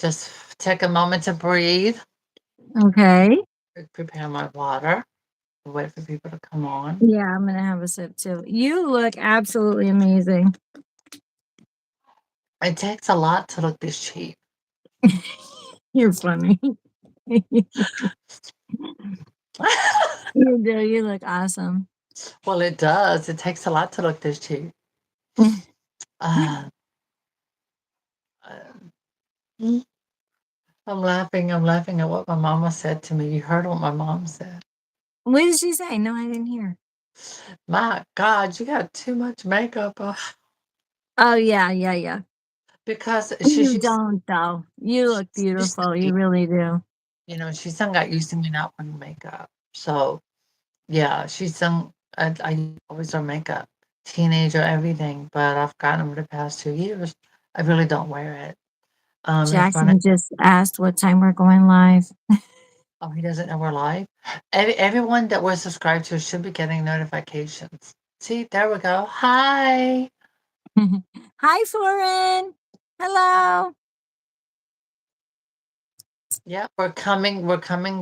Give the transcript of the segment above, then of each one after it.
Just take a moment to breathe. Okay. Prepare my water. Wait for people to come on. Yeah, I'm gonna have a sip too. You look absolutely amazing. It takes a lot to look this cheap. You're funny. You do. You look awesome. Well, it does. It takes a lot to look this cheap. Uh, uh, I'm laughing. I'm laughing at what my mama said to me. You heard what my mom said. What did she say? No, I didn't hear. My God, you got too much makeup on. Oh yeah, yeah, yeah. Because You don't though. You she's look used to beautiful. me. You really do. She's done got used to me not putting makeup. So yeah, she's done. I always wear makeup, teenager, everything. But I've gotten over the past 2 years. I really don't wear it. In front of Jackson just asked what time we're going live. oh, he doesn't know we're live. Everyone that we're subscribed to should be getting notifications. See, there we go. Hi. Hi, Florin. Hello. Yeah, we're coming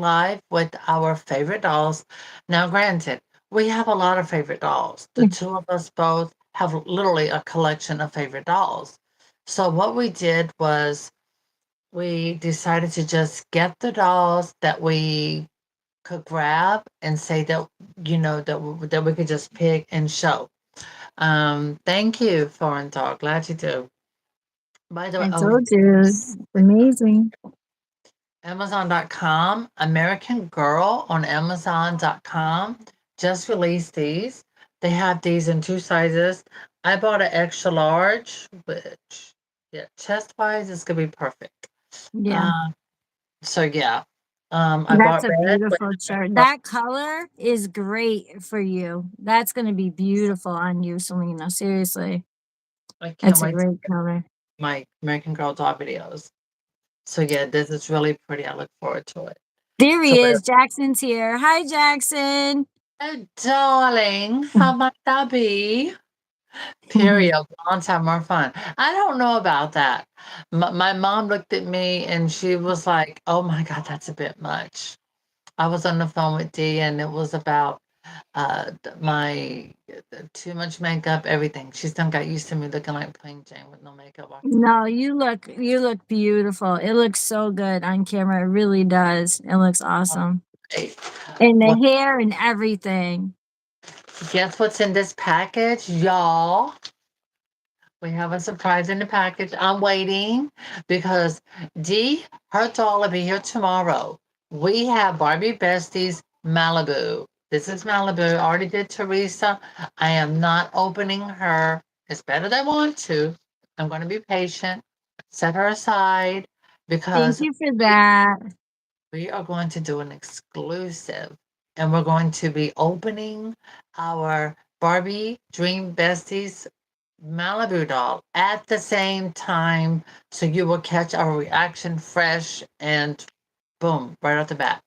live with our favorite dolls. Now, granted, we have a lot of favorite dolls. The two of us both have literally a collection of favorite dolls. So what we did was we decided to just get the dolls that we could grab and say that that we could just pick and show. Thank you, Foreign Dog. Glad you do. By the way, I oh, told you. It's amazing. Amazon.com, American Girl on Amazon.com just released these. They have these in two sizes. I bought an extra large, which, yeah, chest wise, is gonna be perfect. Yeah. Uh, so yeah, I That's bought a red with beautiful shirt. That color is great for you. That's going to be beautiful on you, Selena. Seriously. I can't That's a wait to great color. my American Girl doll videos. So yeah, this is really pretty. I look forward to it. There So he is. Jackson's here. Hi, Jackson. oh, darling, how might that be? Period. Blondes have more fun. I don't know about that. My mom looked at me and she was like, "Oh my God, that's a bit much." I was on the phone with Dee and it was about my too much makeup, everything. She's done got used to me looking like plain Jane with no makeup on. No, you look beautiful. It looks so good on camera. It really does. It looks awesome. Hey, And the what? hair and everything. Guess what's in this package, y'all? We have a surprise in the package. I'm waiting because Dee, her doll will be here tomorrow. We have Barbie Besties Malibu. This is Malibu. I already did Teresa. I am not opening her as bad as I want to. I'm going to be patient, set her aside Thank because you for that. we are going to do an exclusive and we're going to be opening our Barbie Dream Besties Malibu doll at the same time. So you will catch our reaction fresh and boom, right off the bat.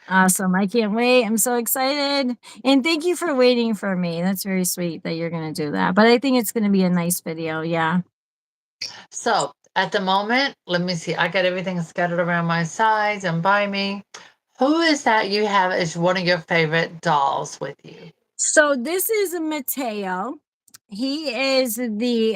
Awesome. I can't wait. I'm so excited. And thank you for waiting for me. That's very sweet that you're going to do that. But I think it's going to be a nice video. Yeah. So at the moment, let me see. I got everything scattered around my sides and by me. Who is that you have as one of your favorite dolls with you? So this is Mateo. He is the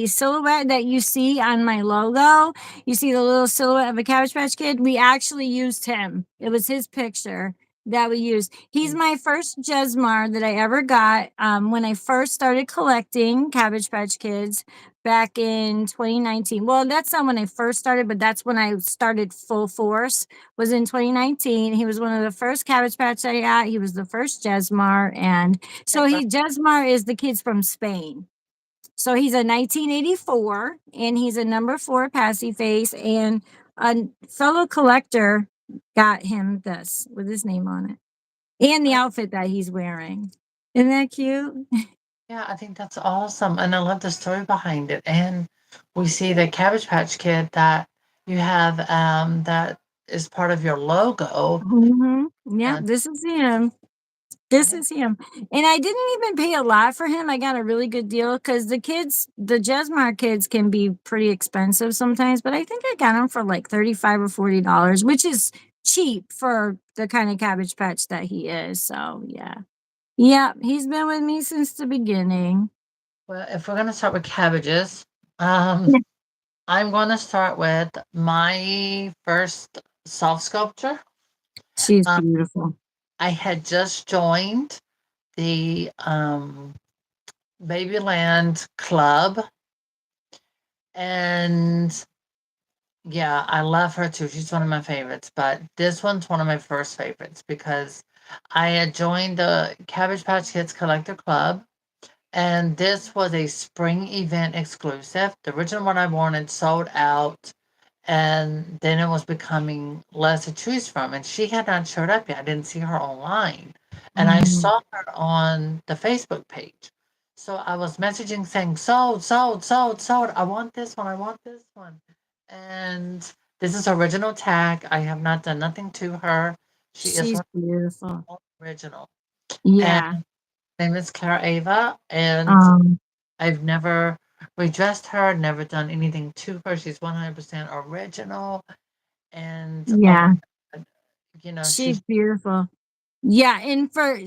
silhouette that you see on my logo. You see the little silhouette of a Cabbage Patch Kid. We actually used him. It was his picture that we used. He's my first Jesmar that I ever got when I first started collecting Cabbage Patch Kids back in 2019. Well, that's not when I first started, but that's when I started full force was in 2019. He was one of the first Cabbage Patch I got. He was the first Jesmar. And so Jesmar is the kids from Spain. So he's a 1984 and he's a number 4 passy face. And a fellow collector got him this with his name on it and the outfit that he's wearing. Isn't that cute? Yeah, I think that's awesome. And I love the story behind it. And we see the Cabbage Patch Kid that you have that is part of your logo. Mm-hmm. Yeah, And this is him. I This think is him. And I didn't even pay a lot for him. I got a really good deal because the Jesmar kids can be pretty expensive sometimes, but I think I got them for like 35 or $40, which is cheap for the kind of Cabbage Patch that he is. So yeah. Yeah, he's been with me since the beginning. well, if we're gonna start with cabbages, Yeah. I'm gonna start with my first self sculpture. She's Um, beautiful. I had just joined the Babyland Club, and yeah, I love her too. She's one of my favorites, but this one's one of my first favorites because I had joined the Cabbage Patch Kids Collector Club, and this was a spring event exclusive. The original one I wanted sold out, and then it was becoming less to choose from. And she had not showed up yet. I didn't see her online, and I Mm, saw her on the Facebook page. So I was messaging saying, "Sold, sold, sold, sold. I want this one. I want this one." And this is original tag. I have not done nothing to her. She is she's one beautiful. original. And Yeah. her name is Clara Ava, and Um, I've never redressed her, never done anything to her. She's 100% original. And oh my yeah. God, She's she's, beautiful. Yeah, and for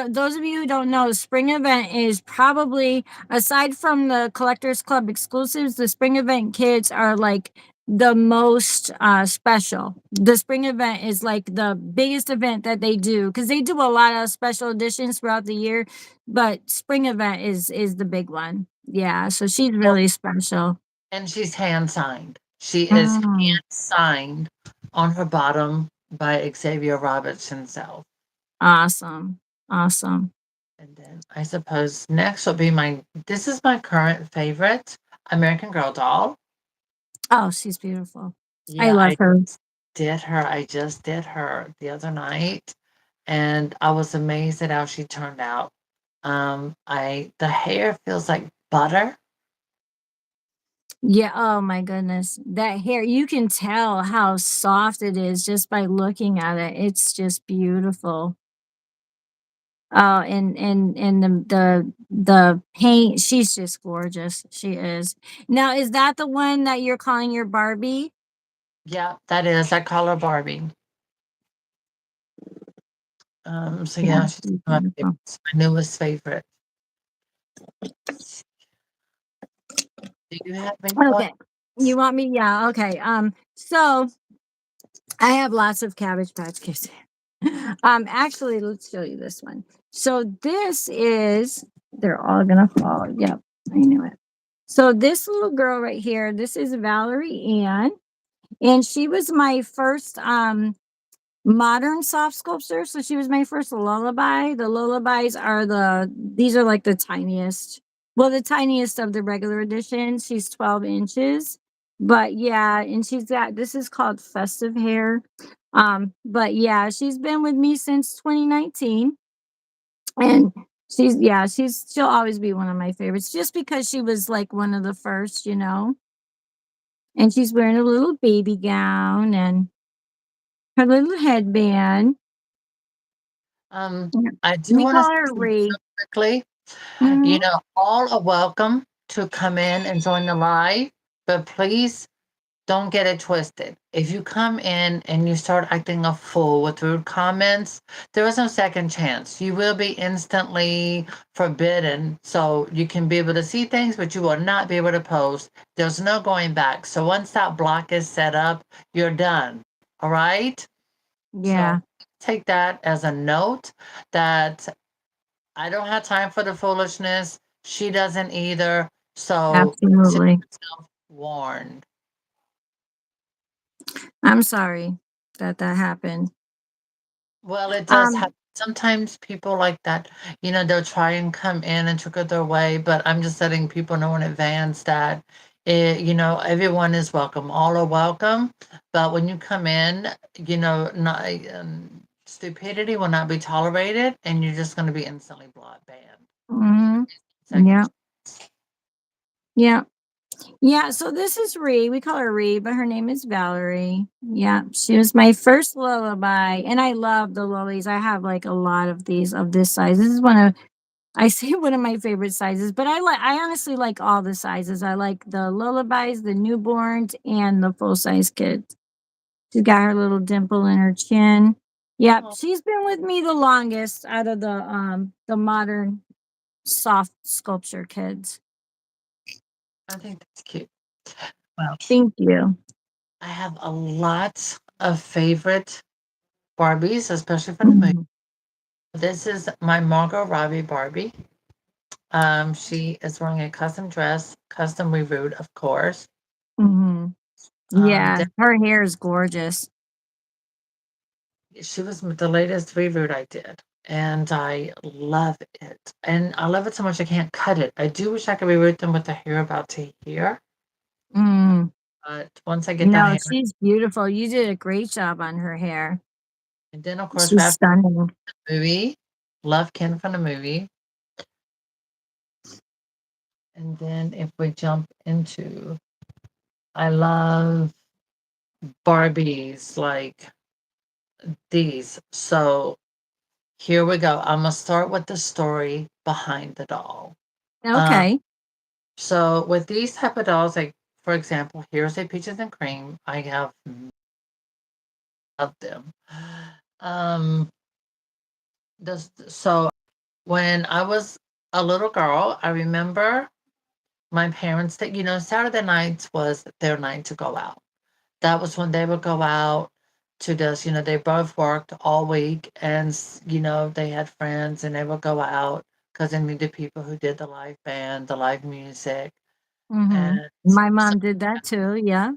those of you who don't know, the spring event is probably, aside from the Collectors Club exclusives, the spring event kids are like the most special. The spring event is like the biggest event that they do because they do a lot of special editions throughout the year, but spring event is the big one. Yeah, so she's well, really special. and she's hand signed. She is Mm, hand signed on her bottom by Xavier Roberts himself. awesome, awesome. And then I suppose next will be this is my current favorite American Girl doll. Oh, she's beautiful. I Yeah, love her. I just did her the other night, and I was amazed at how she turned out. The hair feels like butter. Yeah, oh my goodness. That hair, you can tell how soft it is just by looking at it. It's just beautiful. Oh, and the paint, she's just gorgeous. She is. Now, is that the one that you're calling your Barbie? Yeah, that is. I call her Barbie. So Yeah, yeah, she's she's one of my beautiful. favorites, my newest favorite. Do you have anyone? Okay. You want me? Yeah, okay. So I have lots of Cabbage Patch Kids. Actually, let's show you this one. So this is, they're all gonna fall. Yep, I knew it. So this little girl right here, this is Valerie Ann, and she was my first modern soft sculpture. So she was my first lullaby. The lullabies are these are like the tiniest. Well, the tiniest of the regular edition. She's 12 inches. But yeah, and she's got, this is called Festive Hair. But yeah, she's been with me since 2019. And she'll always be one of my favorites just because she was like one of the first. And she's wearing a little baby gown and her little headband. Um, Yeah. I do We want to call say her something Ree. so quickly. Mhm. All are welcome to come in and join the live, but please don't get it twisted. If you come in and you start acting a fool with rude comments, there is no second chance. You will be instantly forbidden. So you can be able to see things, but you will not be able to post. There's no going back. So once that block is set up, you're done. All right. So Yeah, take that as a note that I don't have time for the foolishness. She doesn't either. So consider absolutely. yourself warned. I'm sorry that that happened. Well, it does Um, happen. Sometimes people like that, they'll try and come in and trick it their way, but I'm just letting people know in advance that everyone is welcome. All are welcome. But when you come in, not stupidity will not be tolerated, and you're just going to be banned. mhm. Second Yeah, chance. yeah. Yeah, so this is Ree. We call her Ree, but her name is Valerie. Yeah, she was my first lullaby, and I love the lollies. I have like a lot of these of this size. This is one of I say one of my favorite sizes, but I honestly like all the sizes. I like the lullabies, the newborns, and the full size kids. She's got her little dimple in her chin. Yep, Oh, she's been with me the longest out of the modern soft sculpture kids. I think that's cute. Well, Thank you. I have a lot of favorite Barbies, especially from the movie. Mhm. This is my Margot Robbie Barbie. She is wearing a custom dress, custom reboot, of course. Mhm. Um, Yeah, her hair is gorgeous. she was the latest reboot I did, and I love it. And I love it so much I can't cut it. I do wish I could reboot them with the hair about to here, Mm. but once I get that No, hair, she's beautiful. You did a great job on her hair. and then of course She's wrap stunning. the movie, love Ken from the movie, and then if we jump into, I love Barbies like these. So here we go. I'm gonna start with the story behind the doll. Um, Okay. so with these type of dolls, like for example, here's a peaches and cream. I have loved them. Um, so when I was a little girl, I remember my parents that Saturday nights was their night to go out. That was when they would go out to just, they both worked all week and, they had friends and they would go out because they needed people who did the live band, the live music. Mhm. And My so mom did that too, yeah.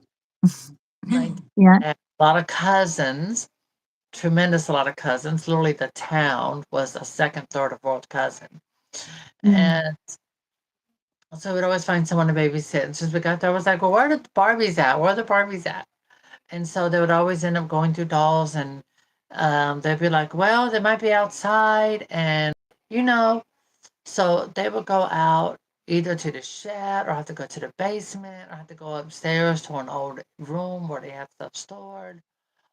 my dad Yeah. had a lot of cousins, tremendous a lot of cousins. Literally, the town was a second, third, or fourth cousin. Mm. And so we'd always find someone to babysit. And since we got there, I was like, well, where are the Barbies at? Where are the Barbies at? And so they would always end up going through dolls and they'd be like, well, they might be outside. And, you know, so they would go out either to the shed or have to go to the basement or have to go upstairs to an old room where they had stuff stored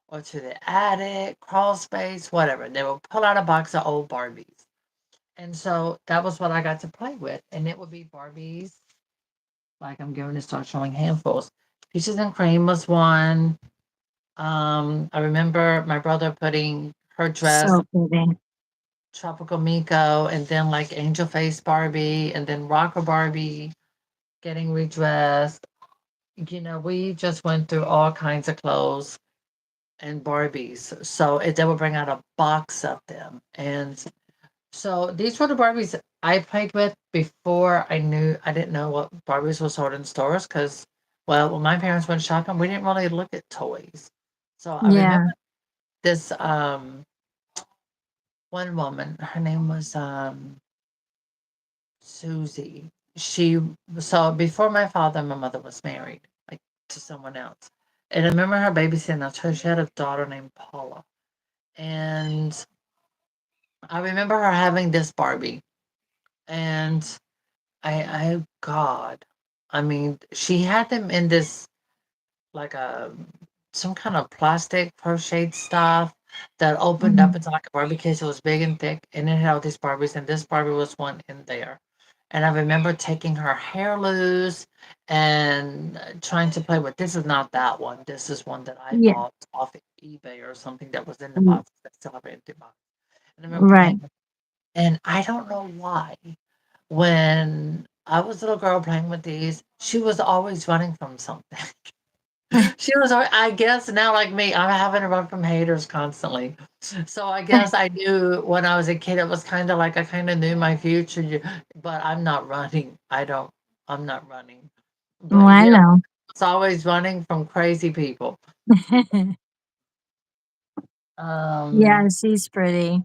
or to the attic, crawl space, whatever. They would pull out a box of old Barbies. And so that was what I got to play with. And it would be Barbies, like I'm going to start showing handfuls. Peaches and Cream was one. I remember my brother putting her dress, So pretty. Tropical Miko, and then like Angel Face Barbie, and then Rocker Barbie getting redressed. We just went through all kinds of clothes and Barbies. So they would bring out a box of them. And so these were the Barbies I played with before I didn't know what Barbies was sold in stores because, well, when my parents went shopping, we didn't really look at toys. So I remember Yeah. this one woman, her name was Susie. She so before my father and my mother was married, like to someone else. And I remember her babysitting us. She had a daughter named Paula. And I remember her having this Barbie. And God, I mean, she had them in this like a some kind of plastic crocheted stuff that opened up Mhm. into like a Barbie case. It was big and thick, and it had all these Barbies, and this Barbie was one in there. And I remember taking her hair loose and trying to play with. This is not that one. This is one that I Yeah. bought off eBay or something that was in the Mm. box. That still have an empty box. And I remember Right. playing, and I don't know why. When I was a little girl playing with these, she was always running from something. She was, I guess now like me, I'm having to run from haters constantly. So I guess I knew when I was a kid, it was kind of like I kind of knew my future, but I'm not running. I'm not running. Oh, But I yeah, know. it's always running from crazy people. Yeah, Um, she's pretty.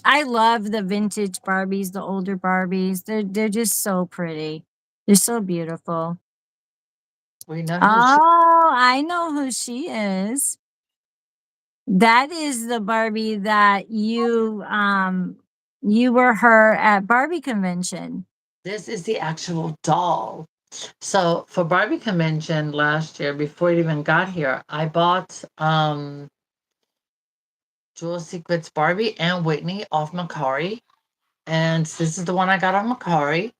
I love the vintage Barbies, the older Barbies. They're just so pretty. They're so beautiful. we know who she, Oh, I know who she is. That is the Barbie that you were her at Barbie convention. this is the actual doll. So for Barbie convention last year, before it even got here, I bought Jewel Secrets Barbie and Whitney off Macari. And this is the one I got on Macari.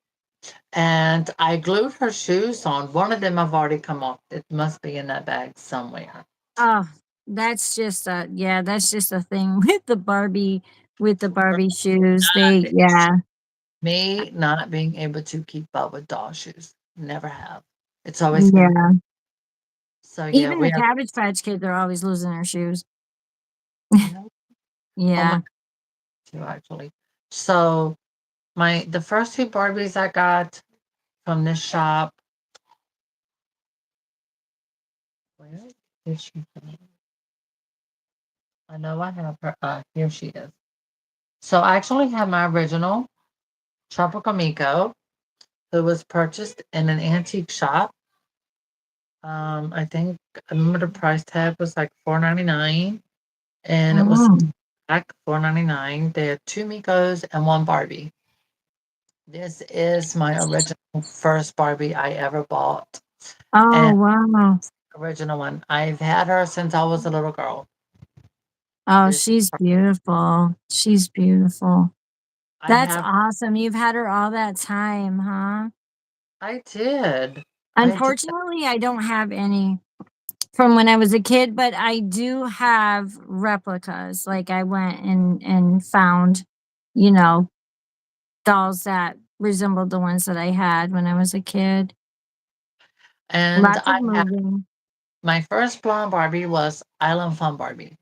And I glued her shoes on. One of them I've already come off. It must be in that bag somewhere. Oh, that's just a yeah, that's just a thing with the Barbie shoes. They It's yeah, me not being able to keep up with doll shoes. Never have. It's always been yeah. so. Yeah, Even we the have. Cabbage Patch Kids are always losing their shoes. No, oh my Yeah. god, too actually. So my the first two Barbies I got from this shop. Where did she go? I know I have her. Here she is. So I actually have my original Tropical Miko, who was purchased in an antique shop. I think I remember the price tag was like $4.99, and it was Mm. black $4.99. They had two Mikos and one Barbie. This is my original first Barbie I ever bought, Oh and wow. original one. I've had her since I was a little girl. Oh, This she's beautiful. She's beautiful. I That's have. awesome. You've had her all that time, huh? I did. I did. Unfortunately, I don't have any from when I was a kid, but I do have replicas. Like I went and found, you know, dolls that resembled the ones that I had when I was a kid. And Lots of I have moving. my first blonde Barbie was Island Fun Barbie.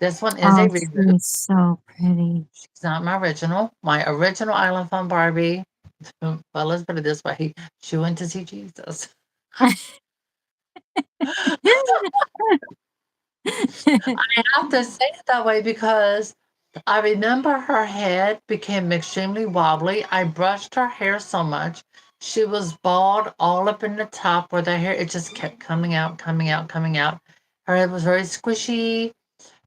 This one is a Oh, reboot. she's so pretty. She's not my original. My original Island Fun Barbie, well, let's put it this way, she went to see Jesus. I have to say it that way because I remember her head became extremely wobbly. I brushed her hair so much. She was bald all up in the top where the hair, it just kept coming out, coming out, coming out. Her head was very squishy.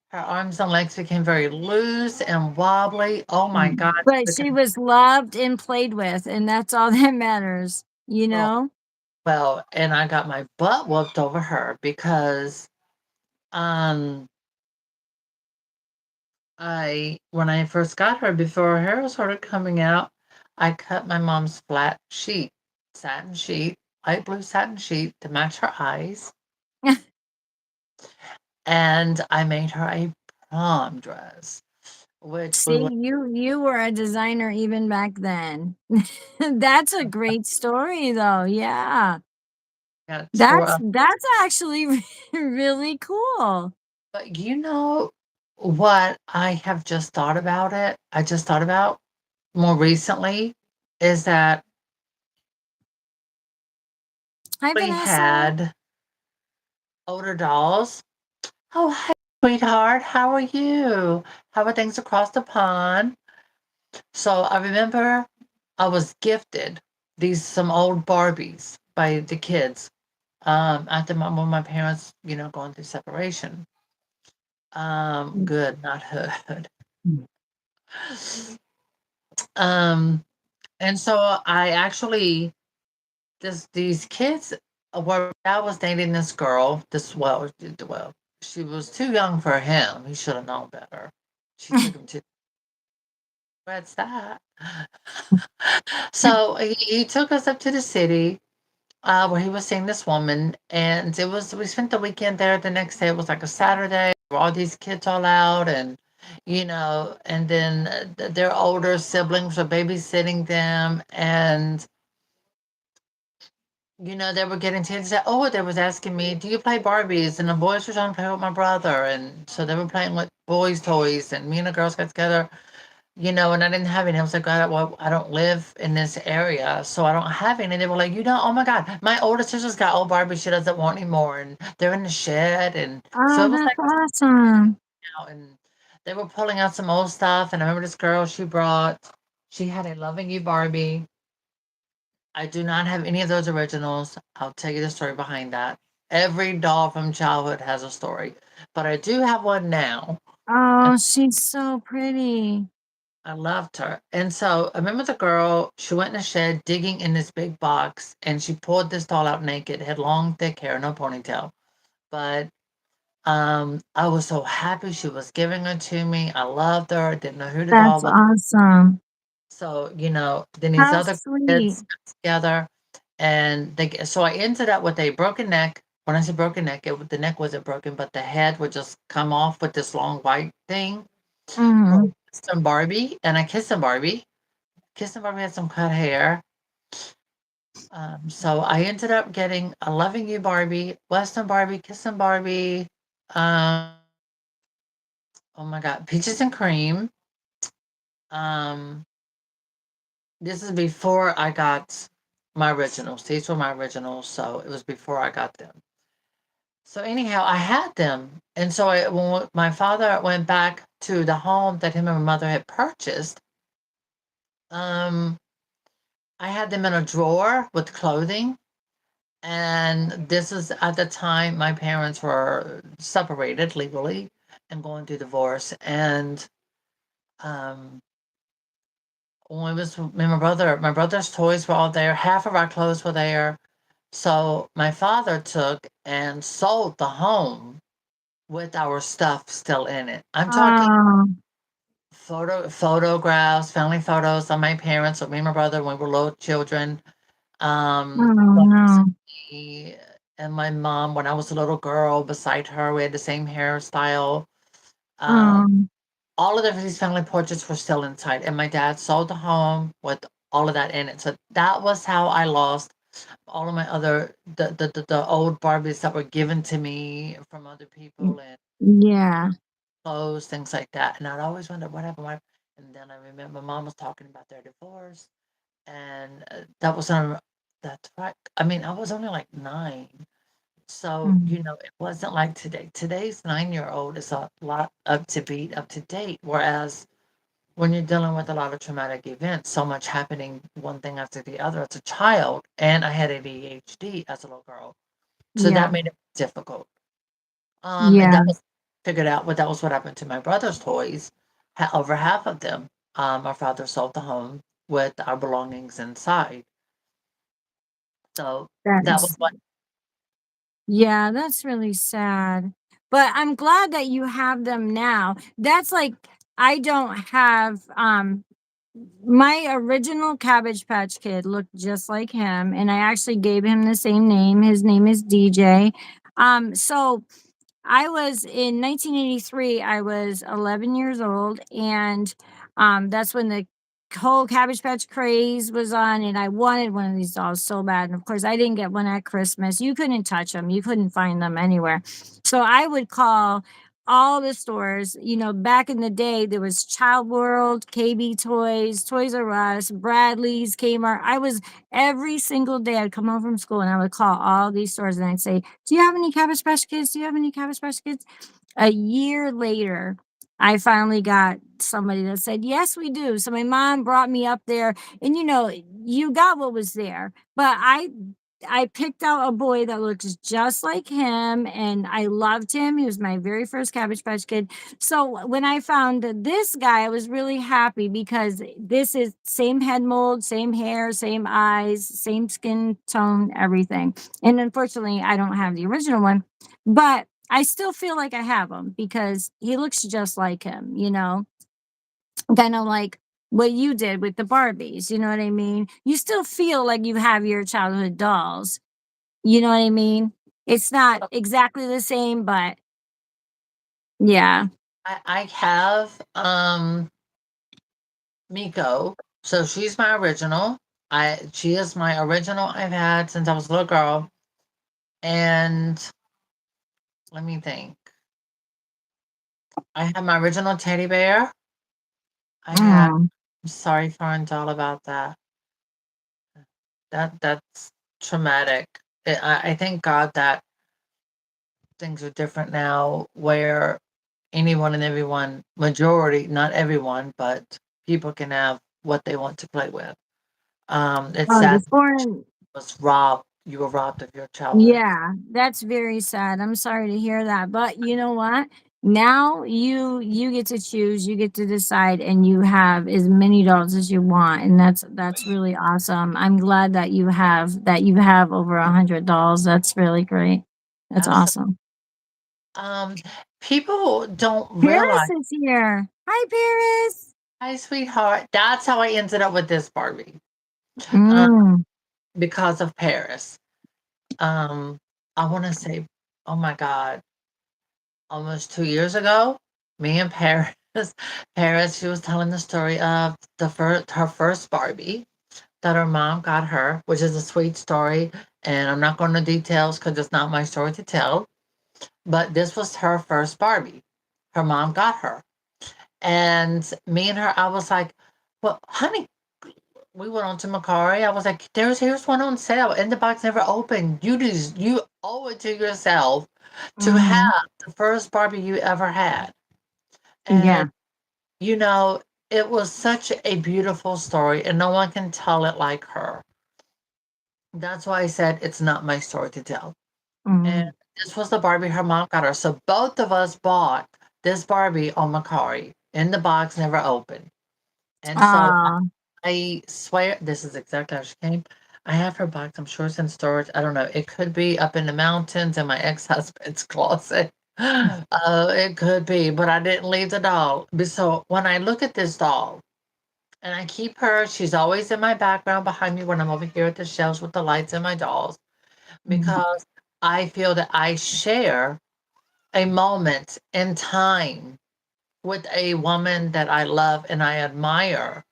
Her arms and legs became very loose and wobbly. Oh my God. But she was loved and played with, and that's all that matters, you Oh, know? well, and I got my butt whooped over her because um when I first got her before her hair started coming out, I cut my mom's flat sheet, satin sheet, light blue satin sheet to match her eyes, and I made her a prom dress, which we See, would you were a designer even back then. That's a great story though, yeah. get tore That's up. that's actually really cool. But you know what I have just thought about it? I just thought about more recently is that Hi, we Vanessa. had older dolls. Oh, hey, sweetheart, how are you? How are things across the pond? So I remember I was gifted these some old Barbies by the kids after when my parents, going through separation. Good, not hood. Um, and so I actually these kids were I was dating this girl. Well, she was too young for him. He should have known better. She took him to what's that? So he took us up to the city where he was seeing this woman, and we spent the weekend there. The next day it was like a Saturday. All these kids all out, and and then their older siblings were babysitting them, and they were getting to say, oh, they was asking me, do you play Barbies? And the boys were trying to play with my brother. And so they were playing with boys' toys. And me and the girls got together, and I didn't have any. I was like, God, well, I don't live in this area. So I don't have any. And they were like, oh my God, my older sister's got old Barbie. She doesn't want any more. And they're in the shed. And so Oh, it was that's like, awesome. and they were pulling out some old stuff. And I remember this girl she had a Loving You Barbie. I do not have any of those originals. I'll tell you the story behind that. Every doll from childhood has a story, but I do have one now. And Oh, she's so pretty. I loved her. And so I remember the girl, she went in the shed digging in this big box and she pulled this doll out naked, had long, thick hair, no ponytail. But I was so happy she was giving her to me. I loved her, didn't know who the doll That's was. awesome. So, then these How other sweet. kids got together and so I ended up with a broken neck. When I say broken neck, the neck wasn't broken, but the head would just come off with this long white thing. So Mhm. I kissed him Barbie, and I kissed him Barbie. Kissing Barbie had some cut hair. So I ended up getting a Loving You Barbie, Western Barbie, Kissing Barbie. Um, oh my God, Peaches and Cream. Um, this is before I got my originals. These were my originals, so it was before I got them. So anyhow, I had them, and so when my father went back to the home that him and my mother had purchased, um, I had them in a drawer with clothing. And this is at the time my parents were separated legally and going through divorce. And um, when it was me and my brother's toys were all there. Half of our clothes were there. So my father took and sold the home with our stuff still in it. I'm talking Oh, photographs, family photos of my parents, of me and my brother when we were little children. oh Photos of no. me and my mom when I was a little girl beside her. We had the same hairstyle. Um, Oh, all of these family portraits were still inside, and my dad sold the home with all of that in it. So that was how I lost all of my other the old Barbies that were given to me from other people and yeah. clothes, things like that. And I'd always wonder what happened. And then I remember mom was talking about their divorce, and that was on. That's right. I mean, I was only like 9. So, Mm. it wasn't like today. Today's 9-year-old is a lot up to beat, up to date. Whereas when you're dealing with a lot of traumatic events, so much happening, one thing after the other as a child, and I had ADHD as a little girl. So that Yeah. made it difficult. And Yeah. that was figured out that was what happened to my brother's toys. Over half of them, our father sold the home with our belongings inside. So that was That's what. Yeah, that's really sad. But I'm glad that you have them now. That's like I don't have my original Cabbage Patch Kid looked just like him and I actually gave him the same name. His name is DJ. So I was in 1983, I was 11 years old, and that's when the whole Cabbage Patch craze was on, and I wanted one of these dolls so bad. And of course, I didn't get one at Christmas. You couldn't touch them, you couldn't find them anywhere. So I would call all the stores. Back in the day, there was Child World, KB Toys, Toys R Us, Bradley's, Kmart. I was every single day, I'd come home from school and I would call all these stores and I'd say, do you have any Cabbage Patch Kids? Do you have any Cabbage Patch Kids? A year later, I finally got somebody that said, yes, we do. So my mom brought me up there, and you got what was there. But I picked out a boy that looks just like him, and I loved him. He was my very first Cabbage Patch Kid. So when I found this guy, I was really happy because this is same head mold, same hair, same eyes, same skin tone, everything. And unfortunately, I don't have the original one, but I still feel like I have him because he looks just like him, kind of like what you did with the Barbies. You know what I mean? You still feel like you have your childhood dolls. You know what I mean? It's not exactly the same, but yeah. I have Miko. So she's my original. She is my original I've had since I was a little girl. And let me think. I have my original teddy bear. I have. Mm. I'm sorry, Farnell, about that. That's traumatic. I thank God that things are different now, where anyone and everyone, majority, not everyone, but people can have what they want to play with. It's Oh, sad before was robbed. You were robbed of your childhood. Yeah, that's very sad. I'm sorry to hear that. But you know what? Now you get to choose, you get to decide, and you have as many dolls as you want, and that's really awesome. I'm glad that you have over 100 dolls. That's really great. That's Absolutely. awesome. Um, People don't Paris realize, is here. Hi, Paris. hi, sweetheart. That's how I ended up with this Barbie, um, Mm, because of Paris. Um, I want to say, oh my God, almost 2 years ago, me and Paris, Paris, she was telling the story of her first Barbie that her mom got her, which is a sweet story. And I'm not going to details because it's not my story to tell. But this was her first Barbie. Her mom got her. And me and her, I was like, well, honey, we went on to Macari. I was like, here's one on sale. And the box never opened. You owe it to yourself to mm-hmm. have the first Barbie you ever had. And Yeah. you know, it was such a beautiful story, and no one can tell it like her. That's why I said it's not my story to tell. And Mm. this was the Barbie her mom got her. So both of us bought this Barbie on Macari in the box, never opened. And so Ah, I swear this is exactly how she came. I have her box. I'm sure it's in storage. I don't know. It could be up in the mountains in my ex-husband's closet. It could be, but I didn't leave the doll. So when I look at this doll and I keep her, she's always in my background behind me when I'm over here at the shelves with the lights and my dolls, mm, because I feel that I share a moment in time with a woman that I love and I admire.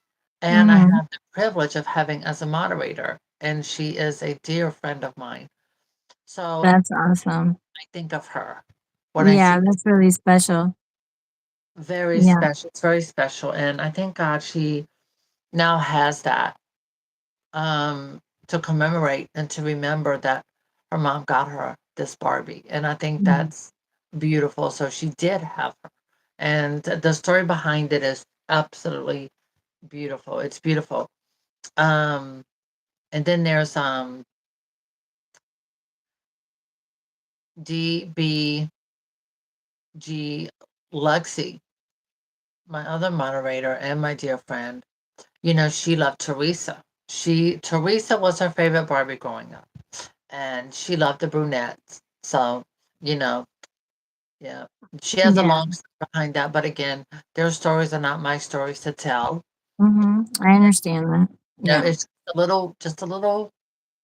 And I mhm. have the privilege of having as a moderator. And she is a dear friend of mine. So That's awesome. I think of her when I Yeah, see this. that's really special. Very Yeah. special. It's very special. And I thank God she now has that, to commemorate and to remember that her mom got her this Barbie. And I think Mhm. that's beautiful. So she did have her. And the story behind it is absolutely beautiful. It's beautiful. Um, and then there's DBG Lexi, my other moderator and my dear friend. You know, she loved Teresa. Teresa was her favorite Barbie growing up, and she loved the brunettes. So, you know, yeah, she has a Yeah. long story behind that. But again, their stories are not my stories to tell. Mhm. I understand that. You know, Yeah. it's just a little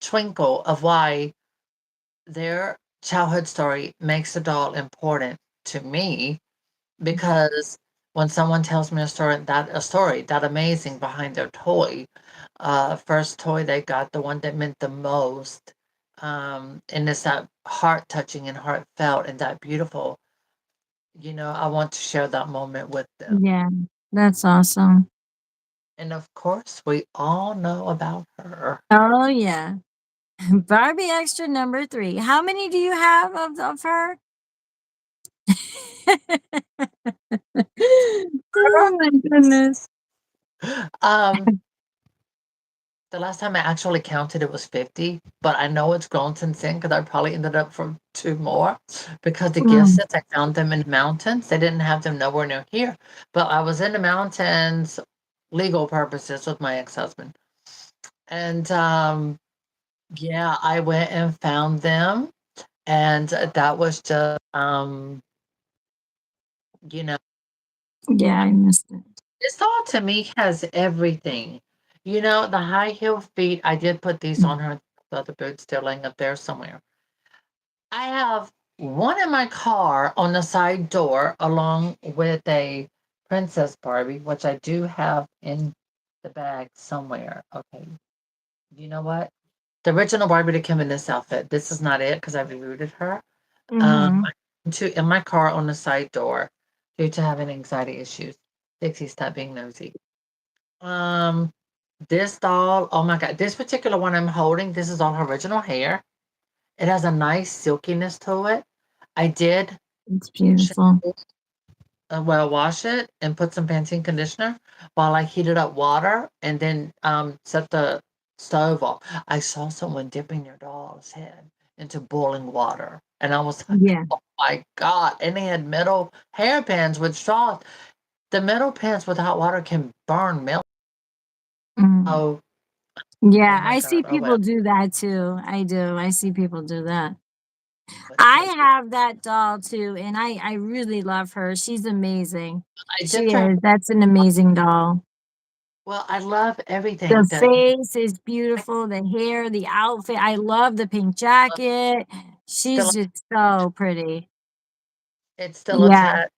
twinkle of why their childhood story makes the doll important to me, because when someone tells me a story that amazing behind their toy, first toy they got, the one that meant the most, and it's that heart touching and heartfelt and that beautiful, I want to share that moment with them. Yeah. That's awesome. And of course, we all know about her. Oh, yeah. Barbie extra number 3. How many do you have of her? Oh my goodness. um, the last time I actually counted, it was 50, but I know it's grown since then because I probably ended up for two more, because the gift Mm, sets, I found them in the mountains. They didn't have them nowhere near here, but I was in the mountains, legal purposes, with my ex-husband. And yeah, I went and found them. And that was just, you know, yeah, I missed it. this doll to me has everything. The high heel feet, I did put these Mm, on her. The other boot's still laying up there somewhere. I have one in my car on the side door, along with a Princess Barbie, which I do have in the bag somewhere. Okay, you know what? The original Barbie that came in this outfit. This is not it because I rebooted her. mhm. I in my car on the side door due to having anxiety issues. Dixie, stop being nosy. Um, this doll, oh my God, this particular one I'm holding, this is all her original hair. It has a nice silkiness to it. I did It's beautiful. wash it and put some Pantene conditioner while I heated up water and then set the stove off. I saw someone dipping their doll's head into boiling water, and I was like, Yeah. my God. And they had metal hairpins with straws. The metal pins with hot water can burn milk. Mm. Oh, oh Yeah, my I see God. Oh well. people do that too. I do. I see people do that. But I so cute. have that doll too, and I really love her. She's amazing. I She did try. is. That's an amazing doll. Well, I love The everything. The face is beautiful, the hair, the outfit. I love the pink jacket. still She's just so pretty. it's still Yeah. attached.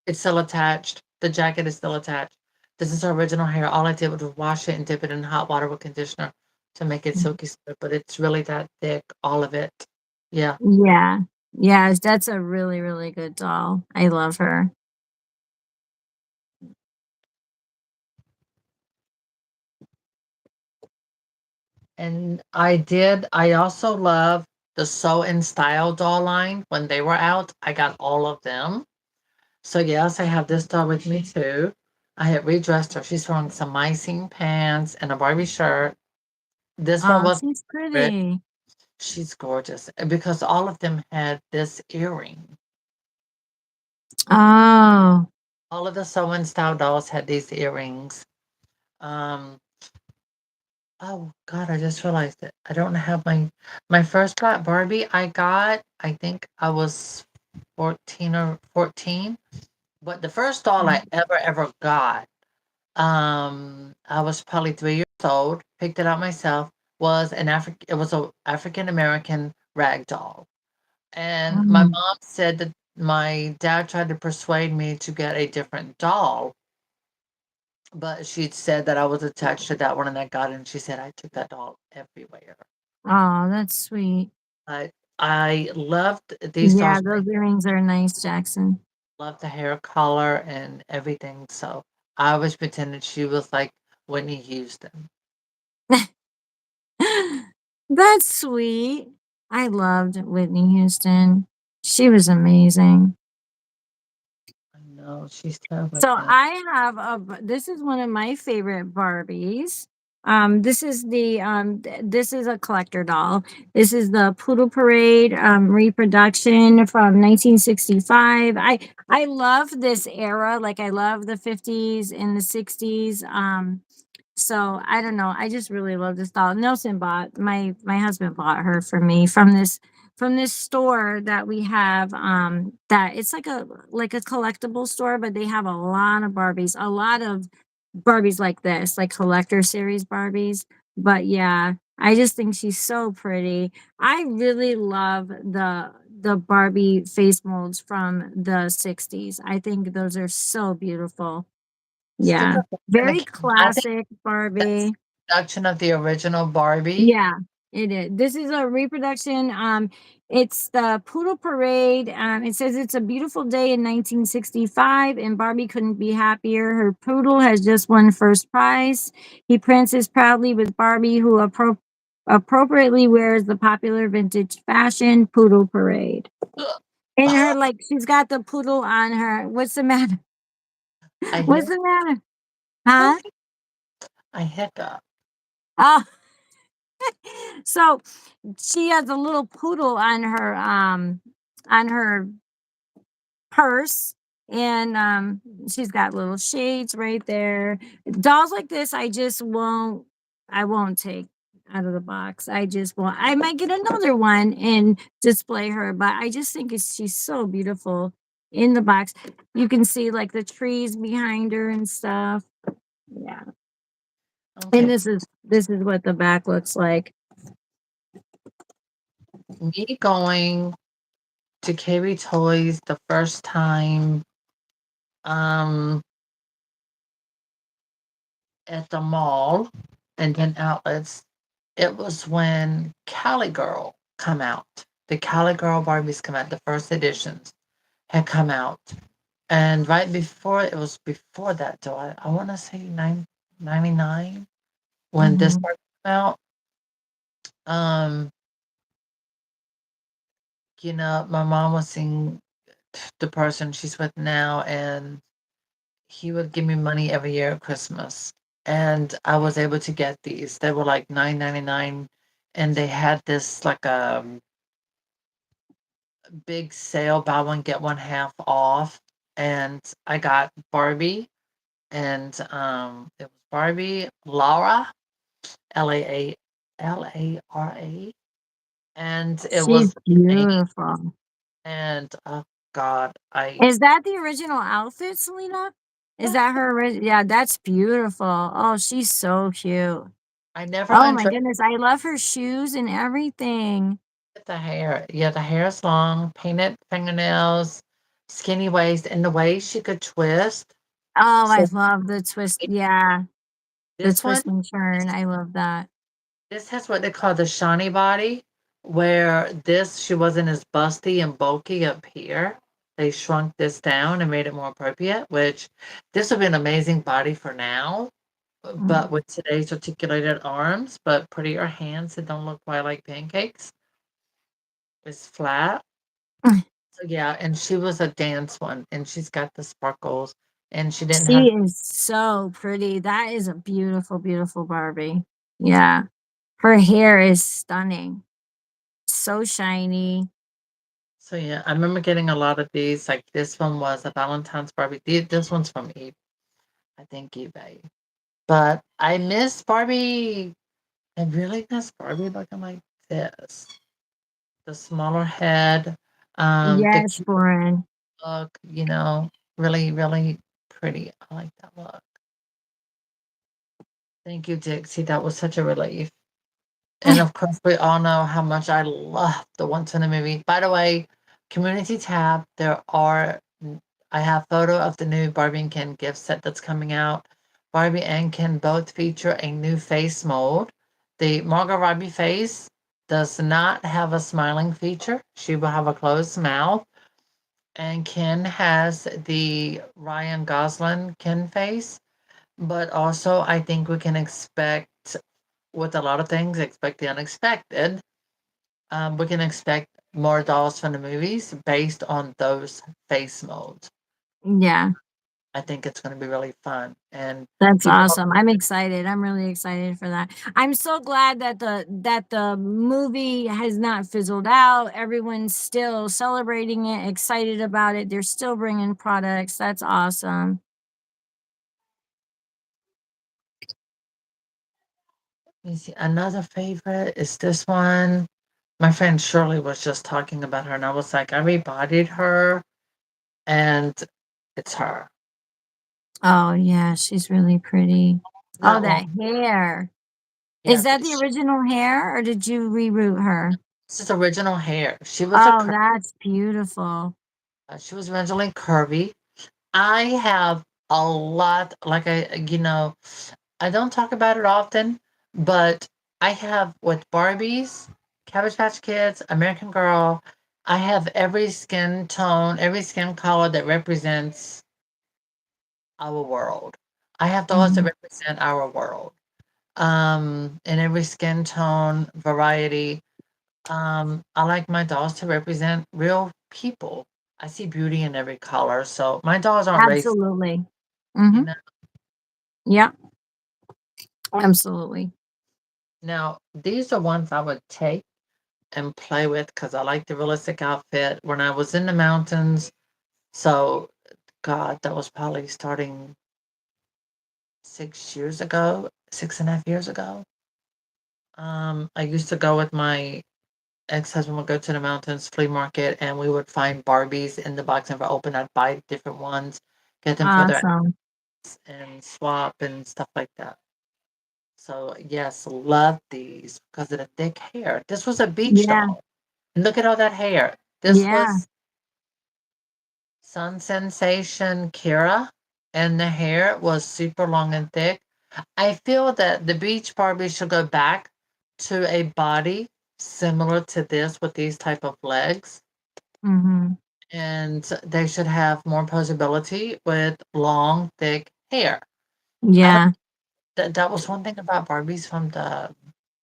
It's still attached. The jacket is still attached. This is her original hair. All I did was wash it and dip it in hot water with conditioner to make it silky smooth. But it's really that thick, all of it. Yeah. Yeah. Yes, that's a really, really good doll. I love her. And I also love the Sew in Style doll line. When they were out, I got all of them. So yes, I have this doll with me too. I had redressed her. She's wearing some Mycene pants and a Barbie shirt. This one Oh, was she's favorite. pretty. She's gorgeous because all of them had this earring. Oh. All of the Sew in Style dolls had these earrings. Um, oh God, I just realized it. I don't have my first black Barbie I got. I think I was 14 or 14. But the first doll I ever got, I was probably 3 years old, picked it out myself, was an it was a African American rag doll. And my Mm. mom said that my dad tried to persuade me to get a different doll, but she said that I was attached to that one and I got it. And she said I took that doll everywhere. Oh, that's sweet. I I loved these Yeah, dolls. those earrings are nice, Jackson. Loved the hair color and everything. So I always pretended she was like Whitney Houston. That's sweet. I loved Whitney Houston. She was amazing. I know she's so much So fun. I have this is one of my favorite Barbies. This is this is a collector doll. This is the Poodle Parade reproduction from 1965. I love this era. Like I love the 50s and the 60s. So I don't know. I just really love this doll. Nelson bought my husband bought her for me from this store that we have. That it's like a collectible store, but they have a lot of Barbies, a lot of Barbies like this, like collector series Barbies. But yeah, I just think she's so pretty. I really love the Barbie face molds from the 60s. I think those are so beautiful. Speaking Yeah. of Very mannequin, I think classic that's Barbie. a production of the original Barbie. Yeah, it is. This is a reproduction. It's the Poodle Parade. It says it's a beautiful day in 1965, and Barbie couldn't be happier. Her poodle has just won first prize. He prances proudly with Barbie, who appropriately wears the popular vintage fashion Poodle Parade. And her, like, she's got the poodle on her. What's the matter? I What's hit the matter? Huh? I hiccup. Oh, so she has a little poodle on her purse, and she's got little shades right there. Dolls like this I won't take out of the box. I just won't. I might get another one and display her, but I just think she's so beautiful in the box. You can see like the trees behind her and stuff. Yeah. And Okay. this is what the back looks like. Me going to KB Toys the first time um at the mall and then outlets, it was when Cali Girl come out. The Cali Girl Barbies come out, the first editions had come out. And right before it was before that, so I want to say 99 when this Mhm. part came out. Um, my mom was seeing the person she's with now, and he would give me money every year at Christmas. And I was able to get these. They were like 9.99, and they had this like big sale, buy one get one half off, and I got Barbie, and it was Barbie Laura, Lara, and it She's was pink, beautiful. and oh God, Is that the original outfit, Selena? Is yeah, that her yeah, that's beautiful. Oh, she's so cute. I never Oh my understood goodness, I love her shoes and everything. the hair. Yeah, the hair is long, painted fingernails, skinny waist, and the way she could twist. Oh, I So love the twist. Yeah, the this one, twist and turn. this I love that. this has what they call the shiny body, where this she wasn't as busty and bulky up here. They shrunk this down and made it more appropriate, which this would be an amazing body for now, but Mm. with today's articulated arms, but prettier hands that don't look quite like pancakes. It's flat. So yeah, and she was a dance one, and she's got the sparkles, and she didn't She have. is so pretty. That is a beautiful, beautiful Barbie. Yeah. Her hair is stunning. So shiny. So yeah, I remember getting a lot of these. Like this one was a Valentine's Barbie. This one's from I think eBay. But I miss Barbie. I really miss Barbie looking like this. The smaller head, the Yes, cute Lauren. look, really, really pretty. I like that look. Thank you, Dixie. That was such a relief. And of course, we all know how much I love the Once in a Movie. By the way, community tab, I have photo of the new Barbie and Ken gift set that's coming out. Barbie and Ken both feature a new face mold. The Margot Robbie face does not have a smiling feature. She will have a closed mouth. And Ken has the Ryan Gosling Ken face. But also, I think we can expect, with a lot of things, expect the unexpected. We can expect more dolls from the movies based on those face molds. Yeah, I think it's going to be really fun, and that's people. awesome. I'm excited. I'm really excited for that. I'm so glad that the movie has not fizzled out. Everyone's still celebrating it, excited about it. They're still bringing products. That's awesome. Let me see. Another favorite is this one. My friend Shirley was just talking about her, and I was like, I rebodied her, and it's her. Oh yeah, she's really pretty. Oh, That one, that hair. yeah. Is that the original hair or did you reroot her? This is original hair. Oh, that's beautiful. She was originally curvy. I have a lot, like I don't talk about it often, but I have with Barbies, Cabbage Patch Kids, American Girl, I have every skin tone, every skin color that represents our world. I have those that Mhm. represent our world. In every skin tone, variety. I like my dolls to represent real people. I see beauty in every color, so my dolls aren't racist, Absolutely. you Mhm. know. Yeah, absolutely. Now, these are ones I would take and play with because I like the realistic outfit. When I was in the mountains, so God, that was probably starting 6 years ago, 6.5 years ago. I used to go with my ex-husband would go to the mountains flea market and we would find Barbies in the box and if I open I'd buy different ones, get them for their Awesome. ex and swap and stuff like that. So yes, love these because of the thick hair. This was a beach Yeah. doll. And look at all that hair. This Yeah. was Sun Sensation Kira, and the hair was super long and thick. I feel that the beach Barbie should go back to a body similar to this with these type of legs, Mhm. and they should have more posability with long, thick hair. I like Yeah. that was one thing about Barbies from the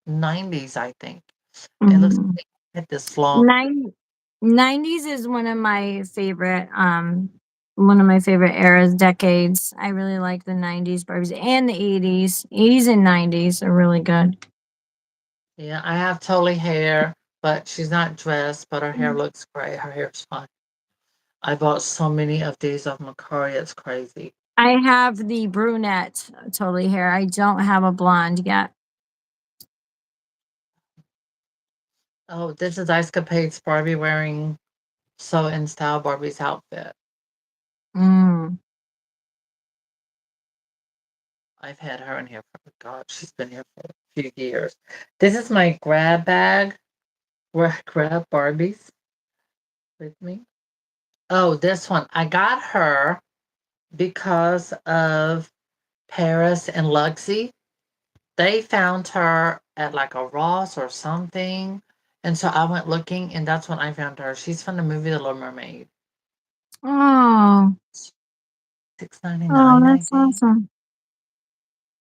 90s, I think. It looks Mhm. like they had this long. Nine 90s is one of my favorite eras, decades. I really like the 90s Barbies and the 80s. 80s and 90s are really good. Yeah, I have totally hair but she's not dressed, but her hair looks great. Her hair's fine. I bought so many of these of Macari, it's crazy. I have the brunette totally hair. I don't have a blonde yet. Oh, this is Ice Capade's Barbie wearing So in Style Barbie's outfit. Mm. I've had her in here for, God, she's been here for a few years. This is my grab bag where I grab Barbies with me. Oh, this one. I got her because of Paris and Luxie. They found her at like a Ross or something. And so I went looking, and that's when I found her. She's from the movie The Little Mermaid. Oh, $6.99, oh, I that's think. awesome.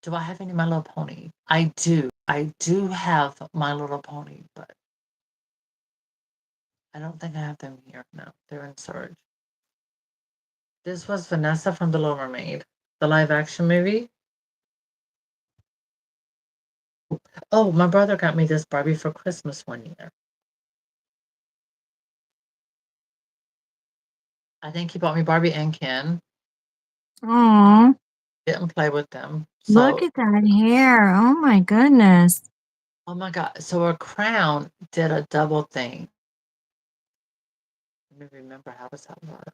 Do I have any My Little Pony? I do. I do have My Little Pony, but I don't think I have them here. No, they're in storage. This was Vanessa from The Little Mermaid, the live action movie. Oh, my brother got me this Barbie for Christmas one year. I think he bought me Barbie and Ken. Oh, Didn't play with them. look So, at that hair. Oh my goodness. oh my God. So her crown did a double thing. Let me remember how does that work.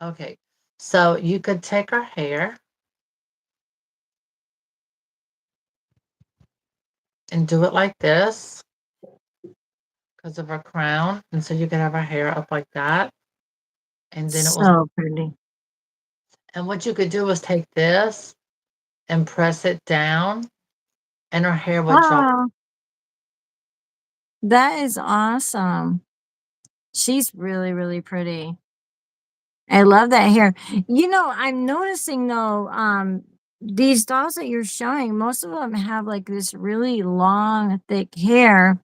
Okay. So you could take her hair and do it like this because of her crown. And so you could have her hair up like that. And then it was, So pretty. and what you could do was take this and press it down, and her hair would drop. Oh, that is awesome. She's really, really pretty. I love that hair. You know, I'm noticing though, these dolls that you're showing, most of them have like this really long, thick hair.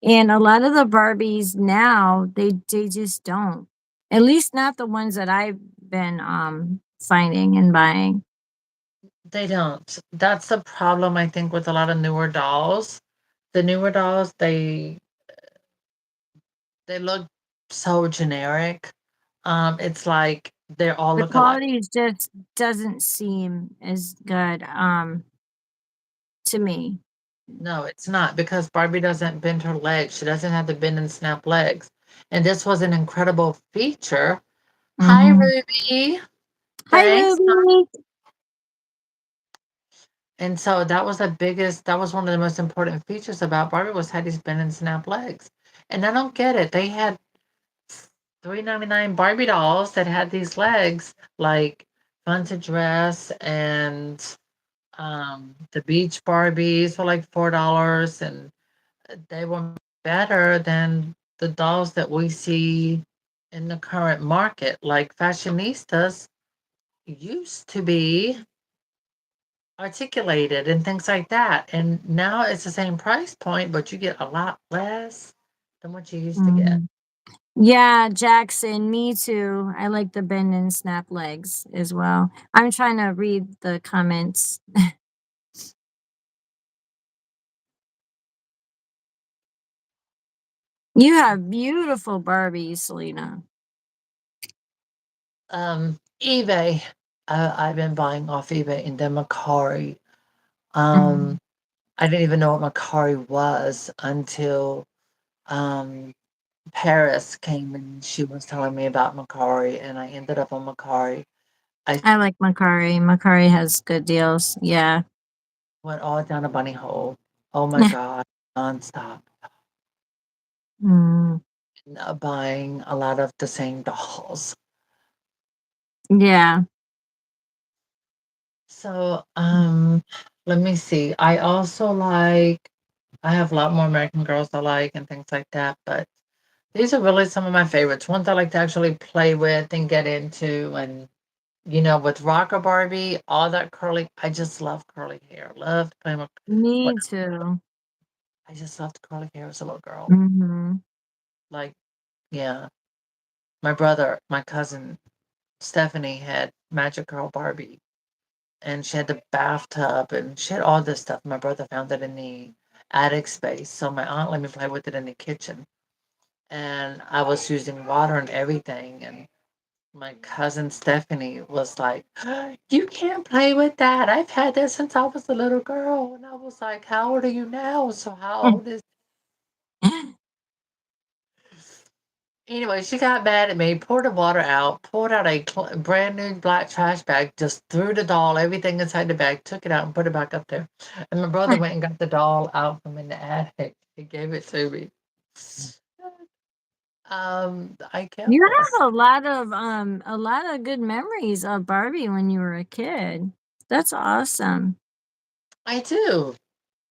And a lot of the Barbies now, they just don't. At least not the ones that I've been finding and buying. They don't. That's the problem, I think, with a lot of newer dolls. The newer dolls, they look so generic. It's like they all The look alike. quality is just doesn't seem as good to me. No, it's not because Barbie doesn't bend her legs. She doesn't have the bend and snap legs. And this was an incredible feature. Hi, Hmm. Ruby. Hi, Thanks. Ruby. And so that was one of the most important features about Barbie was had these bend and snap legs. And I don't get it. They had $3.99 Barbie dolls that had these legs, like Fun to Dress and the Beach Barbies for like $4, and they were better than the dolls that we see in the current market. Like fashionistas used to be articulated and things like that, and now it's the same price point, but you get a lot less than what you used to get. Mhm. Yeah, Jackson, me too. I like the bend and snap legs as well. I'm trying to read the comments. You have beautiful Barbies, Selena. eBay. I've been buying off eBay, and then Macari. Mhm. Um, I didn't even know what Macari was until um, Paris came and she was telling me about Macari, and I ended up on Macari. I I like Macari. Macari has good deals. Yeah. went all down a bunny hole. Oh my God, nonstop. Mm, Buying a lot of the same dolls. yeah. So, let me see. I also like, I have a lot more American Girls I like and things like that, but these are really some of my favorites. Ones I like to actually play with and get into. And, with Rocker Barbie, all that curly, I just love curly hair. Loved playing with, Me too. I just loved curly hair as a little girl. Hmm. Like, yeah, my cousin Stephanie had Magic Girl Barbie. and she had the bathtub and she had all this stuff. My brother found it in the attic space, so my aunt let me play with it in the kitchen. And I was using water and everything, and my cousin Stephanie was like, "You can't play with that. I've had this since I was a little girl." And I was like, "How old are you now? So how old is?" Anyway, she got mad at me, poured the water out, pulled out a brand new black trash bag, just threw the doll, everything inside the bag, took it out and put it back up there. And my brother went and got the doll out from in the attic. He gave it to me. I kept You it. have a lot of good memories of Barbie when you were a kid. That's awesome. I do.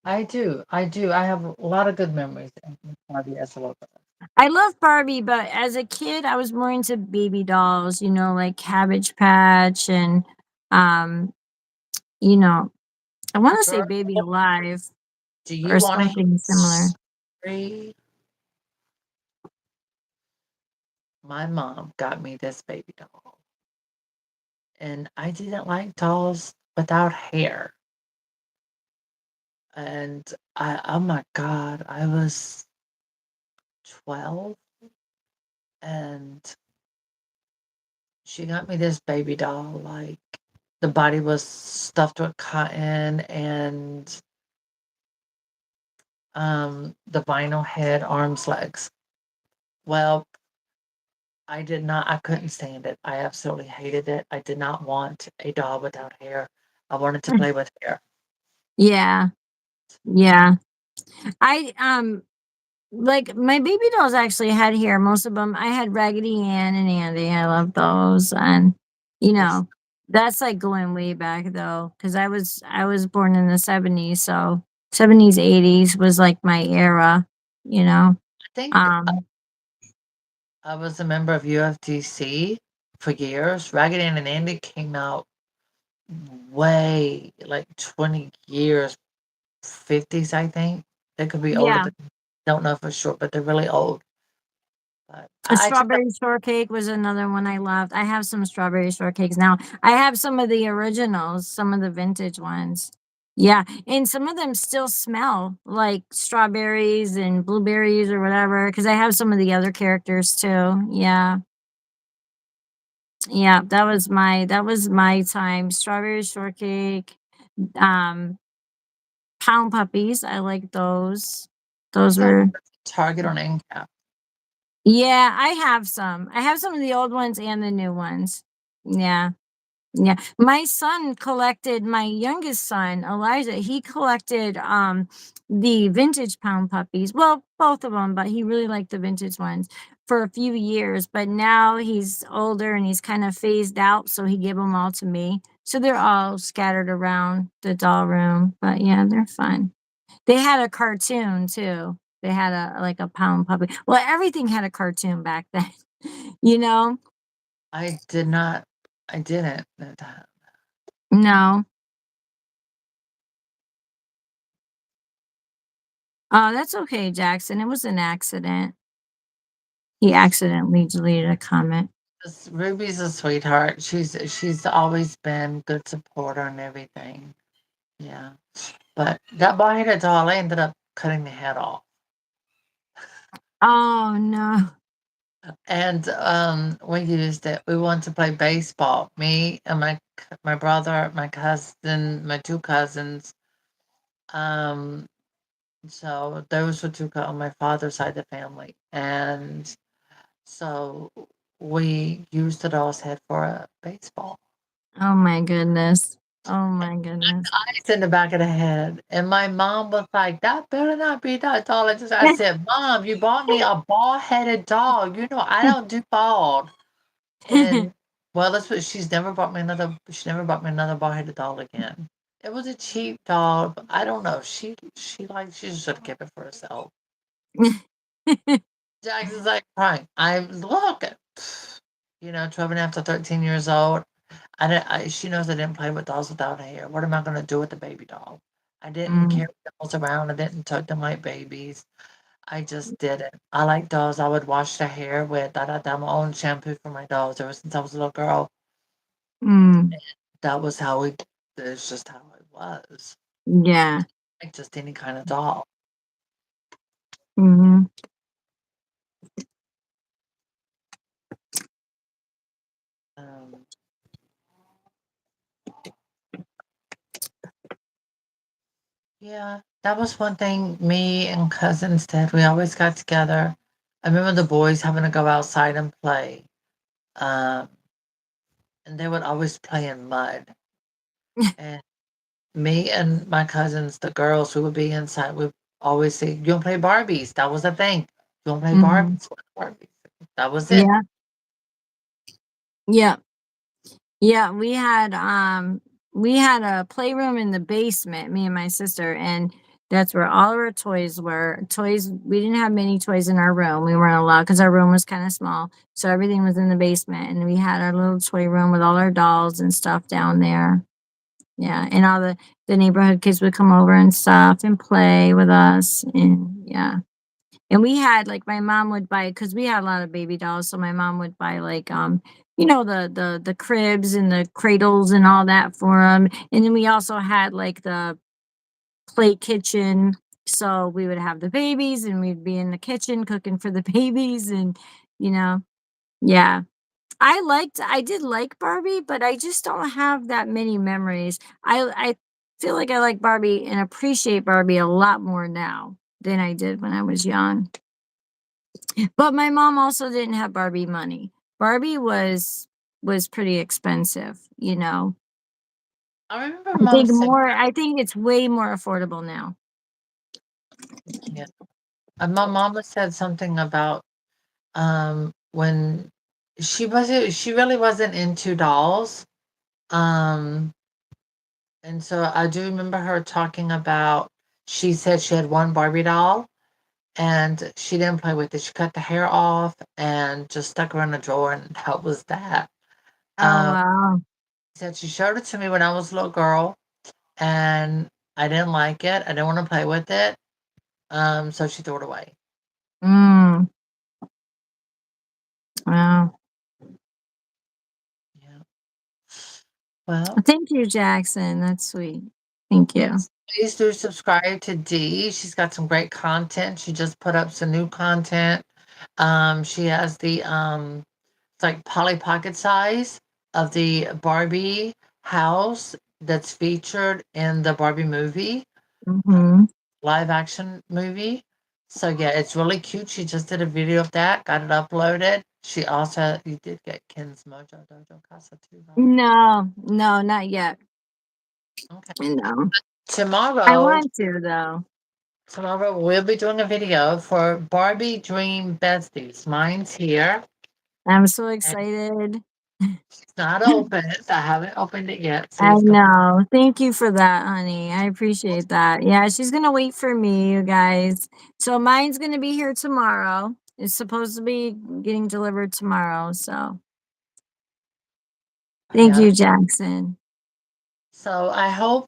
I do. I do. I have a lot of good memories of Barbie as a little girl. I love Barbie, but as a kid, I was more into baby dolls, like Cabbage Patch and, um, you know, I want to say Girl, Baby Alive do or you want to hear something a similar. story? My mom got me this baby doll, and I didn't like dolls without hair. And oh my God, I was 12 and she got me this baby doll. Like the body was stuffed with cotton and the vinyl head, arms, legs. Well, I couldn't stand it. I absolutely hated it. I did not want a doll without hair. I wanted to play with hair. Yeah, yeah. I like my baby dolls actually had hair. Most of them. I had Raggedy Ann and Andy. I love those, and you This, know, that's like going way back though, because I was born in the '70s, so '70s '80s was like my era. You know, I think um, I was a member of UFDC for years. Raggedy Ann and Andy came out way like 20 years, 50s, I think. They could be older, yeah. but don't know for sure, but they're really old. But A I took up, strawberry shortcake was another one I loved. I have some strawberry shortcakes now. I have some of the originals, some of the vintage ones. Yeah, and some of them still smell like strawberries and blueberries or whatever. Because I have some of the other characters too. Yeah, yeah, that was my time. Strawberry shortcake, um, pound puppies. I like those. I Those saw were Target on end cap. yeah. I have some. I have some of the old ones and the new ones. Yeah. Yeah, my son collected my youngest son, Elijah, he collected, the vintage pound puppies. Well, both of them, but he really liked the vintage ones for a few years, but now he's older and he's kind of phased out, so he gave them all to me. So they're all scattered around the doll room, but yeah, they're fun. They had a cartoon too. They had a like a pound puppy. Well, everything had a cartoon back then, you know? I did not, I didn't. No. Oh, that's okay, Jackson. It was an accident. He accidentally deleted a comment. Ruby's a sweetheart. She's always been good supporter and everything. Yeah. But that bald-headed doll, I ended up cutting the head off. Oh no. And we used it. We wanted to play baseball. Me and my brother, my cousin, my two cousins. Um, so those were on my father's side of the family, and so we used the doll's head for a baseball. Oh my goodness. Oh my goodness. Eyes in the back of the head, and my mom was like, "That better not be that doll." I said, "Mom, you bought me a bald-headed doll. You know I don't do bald." And well, that's what she never bought me another bald-headed doll again. It was a cheap doll, but I don't know. She should have kept it for herself. Jackson's like crying. I look, 12 and a half to 13 years old. She knows I didn't play with dolls without hair. What am I going to do with the baby doll? I didn't Mm, carry dolls around. I didn't tuck them like babies. I just didn't. I like dolls. I would wash their hair with my own shampoo for my dolls ever since I was a little girl. mm. That was how we It's just how it was. Yeah. Like just any kind of doll. Mhm. Um, yeah, that was one thing me and cousins did. We always got together. I remember the boys having to go outside and play. Um, and they would always play in mud. And me and my cousins, the girls who would be inside, would always say, "You don't play Barbies." That was the thing. You don't play Mhm. Barbies. Barbies. That was it. Yeah. Yeah. Yeah, we had a playroom in the basement, me and my sister, and that's where all of our toys were. Toys, we didn't have many toys in our room. We weren't allowed because our room was kind of small. So everything was in the basement and we had our little toy room with all our dolls and stuff down there. Yeah, and all the neighborhood kids would come over and stuff and play with us, and yeah. And we had like my mom would buy because we had a lot of baby dolls, so my mom would buy like you know the cribs and the cradles and all that for them. And then we also had like the play kitchen, so we would have the babies and we'd be in the kitchen cooking for the babies, and you know, yeah. I did like Barbie, but I just don't have that many memories. I feel like I like Barbie and appreciate Barbie a lot more now than I did when I was young. But my mom also didn't have Barbie money. Barbie was pretty expensive, you know. I remember mom saying, I think it's way more affordable now. yeah. My mama said something about when she really wasn't into dolls. Um, and so I do remember her talking about she said she had one Barbie doll and she didn't play with it. She cut the hair off and just stuck her in a drawer, and that was that. Oh Um, wow. said she showed it to me when I was a little girl, and I didn't like it. I didn't want to play with it. So she threw it away. Mm, wow. Yeah. Well, Thank you, Jackson. That's sweet. Thank you. yes. Please do subscribe to Dee. She's got some great content. She just put up some new content. She has the it's like Polly Pocket size of the Barbie house that's featured in the Barbie movie, Mhm. live action movie. So yeah, it's really cute. She just did a video of that, got it uploaded. She also you did get Ken's Mojo Dojo Casa too, right? No, no, not yet. Okay. No. I Tomorrow, want to though. tomorrow we'll be doing a video for Barbie Dream Besties. Mine's here. I'm so And excited. it's not open. I haven't opened it yet, so I it's going. know. Thank you for that, honey. I appreciate that. Yeah, she's gonna wait for me, you guys. So mine's gonna be here tomorrow. It's supposed to be getting delivered tomorrow. So thank Yeah. you, Jackson. So I hope.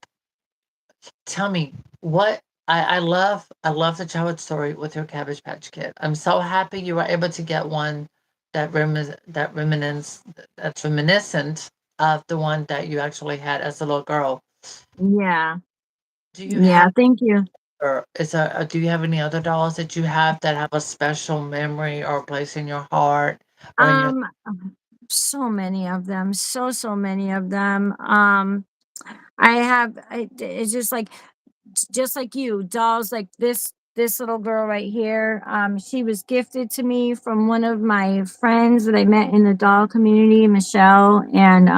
Tell me what I love the childhood story with your Cabbage Patch Kid. I'm so happy you were able to get one that's reminiscent of the one that you actually had as a little girl. Yeah. Do you Yeah, have thank you. or do you have any other dolls that you have that have a special memory or place in your heart or in your So many of them. So many of them. It's just like you, dolls like this little girl right here. She was gifted to me from one of my friends that I met in the doll community, Michelle, and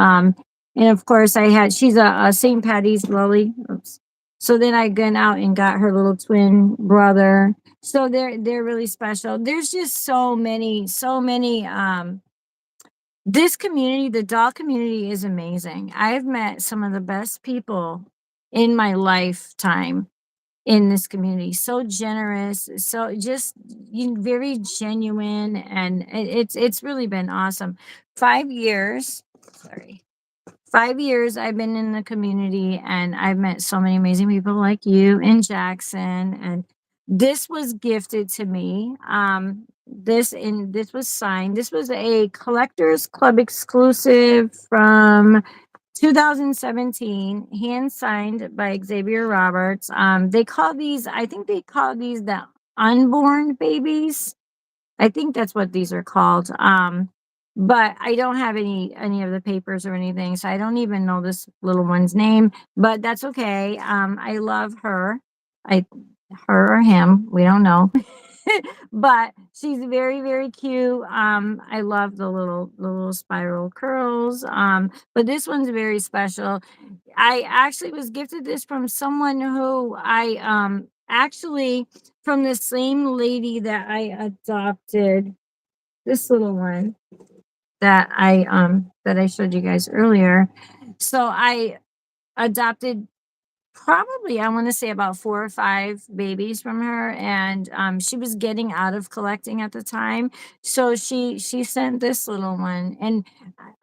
of course I had she's a St. Patty's Lily. Oops. So then I went out and got her little twin brother. So they're really special. There's just so many this community, the doll community is amazing. I've met some of the best people in my lifetime in this community. So generous, so just very genuine, and it's really been awesome. 5 years, sorry, 5 years I've been in the community, and I've met so many amazing people like you and Jackson. And this was gifted to me. This was signed. This was a collectors club exclusive from 2017, hand signed by Xavier Roberts. They call these, I think they call these the unborn babies. I think that's what these are called. But I don't have any of the papers or anything, so I don't even know this little one's name. But that's okay. I love her. I her or him, we don't know. But she's very, very cute. I love the little spiral curls. But this one's very special. I actually was gifted this from someone who I actually from the same lady that I adopted this little one that I showed you guys earlier. So I adopted probably I want to say about 4 or 5 babies from her, and she was getting out of collecting at the time, so she sent this little one, and